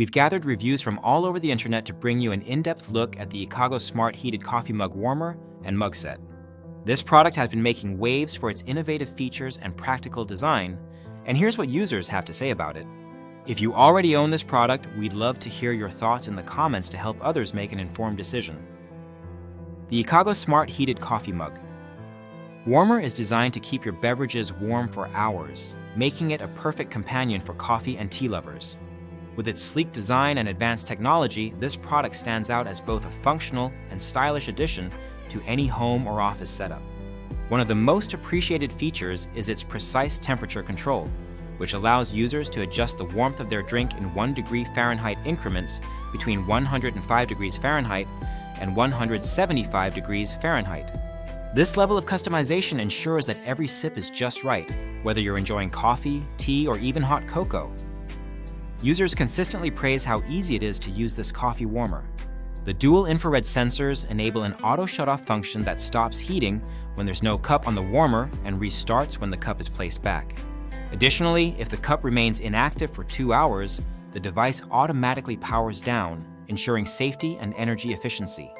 We've gathered reviews from all over the internet to bring you an in-depth look at the Ikago Smart Heated Coffee Mug Warmer and Mug Set. This product has been making waves for its innovative features and practical design, and here's what users have to say about it. If you already own this product, we'd love to hear your thoughts in the comments to help others make an informed decision. The Ikago Smart Heated Coffee Mug Warmer is designed to keep your beverages warm for hours, making it a perfect companion for coffee and tea lovers. With its sleek design and advanced technology, this product stands out as both a functional and stylish addition to any home or office setup. One of the most appreciated features is its precise temperature control, which allows users to adjust the warmth of their drink in 1 degree Fahrenheit increments between 105 degrees Fahrenheit and 175 degrees Fahrenheit. This level of customization ensures that every sip is just right, whether you're enjoying coffee, tea, or even hot cocoa. Users consistently praise how easy it is to use this coffee warmer. The dual infrared sensors enable an auto shut-off function that stops heating when there's no cup on the warmer and restarts when the cup is placed back. Additionally, if the cup remains inactive for 2 hours, the device automatically powers down, ensuring safety and energy efficiency.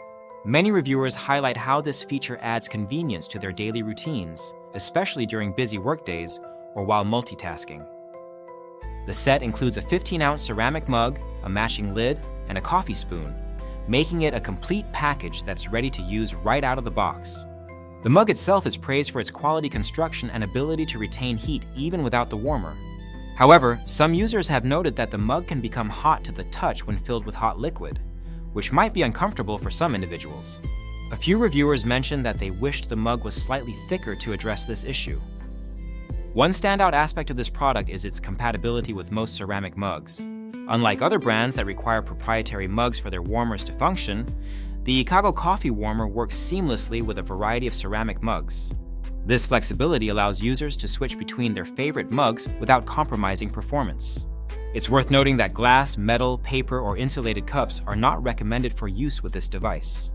Many reviewers highlight how this feature adds convenience to their daily routines, especially during busy workdays or while multitasking. The set includes a 15-ounce ceramic mug, a matching lid, and a coffee spoon, making it a complete package that's ready to use right out of the box. The mug itself is praised for its quality construction and ability to retain heat even without the warmer. However, some users have noted that the mug can become hot to the touch when filled with hot liquid, which might be uncomfortable for some individuals. A few reviewers mentioned that they wished the mug was slightly thicker to address this issue. One standout aspect of this product is its compatibility with most ceramic mugs. Unlike other brands that require proprietary mugs for their warmers to function, the Ikago Coffee Warmer works seamlessly with a variety of ceramic mugs. This flexibility allows users to switch between their favorite mugs without compromising performance. It's worth noting that glass, metal, paper, or insulated cups are not recommended for use with this device.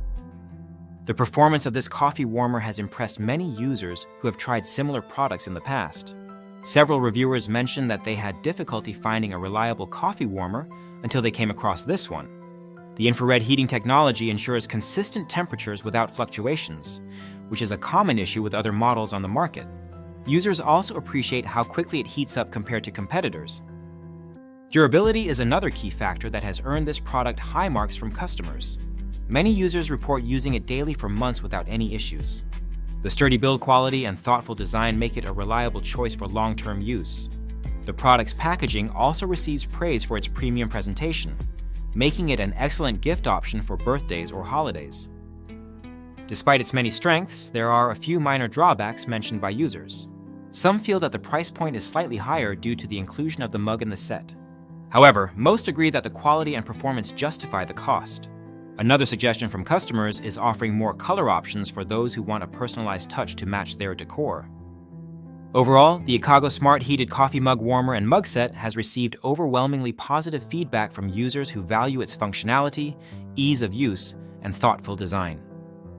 The performance of this coffee warmer has impressed many users who have tried similar products in the past. Several reviewers mentioned that they had difficulty finding a reliable coffee warmer until they came across this one. The infrared heating technology ensures consistent temperatures without fluctuations, which is a common issue with other models on the market. Users also appreciate how quickly it heats up compared to competitors. Durability is another key factor that has earned this product high marks from customers. Many users report using it daily for months without any issues. The sturdy build quality and thoughtful design make it a reliable choice for long-term use. The product's packaging also receives praise for its premium presentation, making it an excellent gift option for birthdays or holidays. Despite its many strengths, there are a few minor drawbacks mentioned by users. Some feel that the price point is slightly higher due to the inclusion of the mug in the set. However, most agree that the quality and performance justify the cost. Another suggestion from customers is offering more color options for those who want a personalized touch to match their decor. Overall, the Ikago Smart Heated Coffee Mug Warmer and Mug Set has received overwhelmingly positive feedback from users who value its functionality, ease of use, and thoughtful design.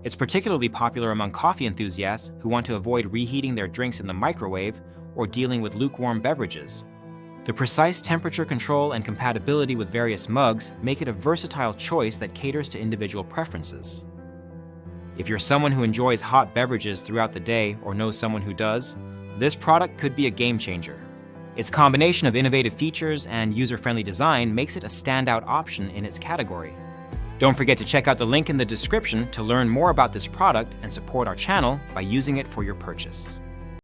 It's particularly popular among coffee enthusiasts who want to avoid reheating their drinks in the microwave or dealing with lukewarm beverages. The precise temperature control and compatibility with various mugs make it a versatile choice that caters to individual preferences. If you're someone who enjoys hot beverages throughout the day or knows someone who does, this product could be a game changer. Its combination of innovative features and user-friendly design makes it a standout option in its category. Don't forget to check out the link in the description to learn more about this product and support our channel by using it for your purchase.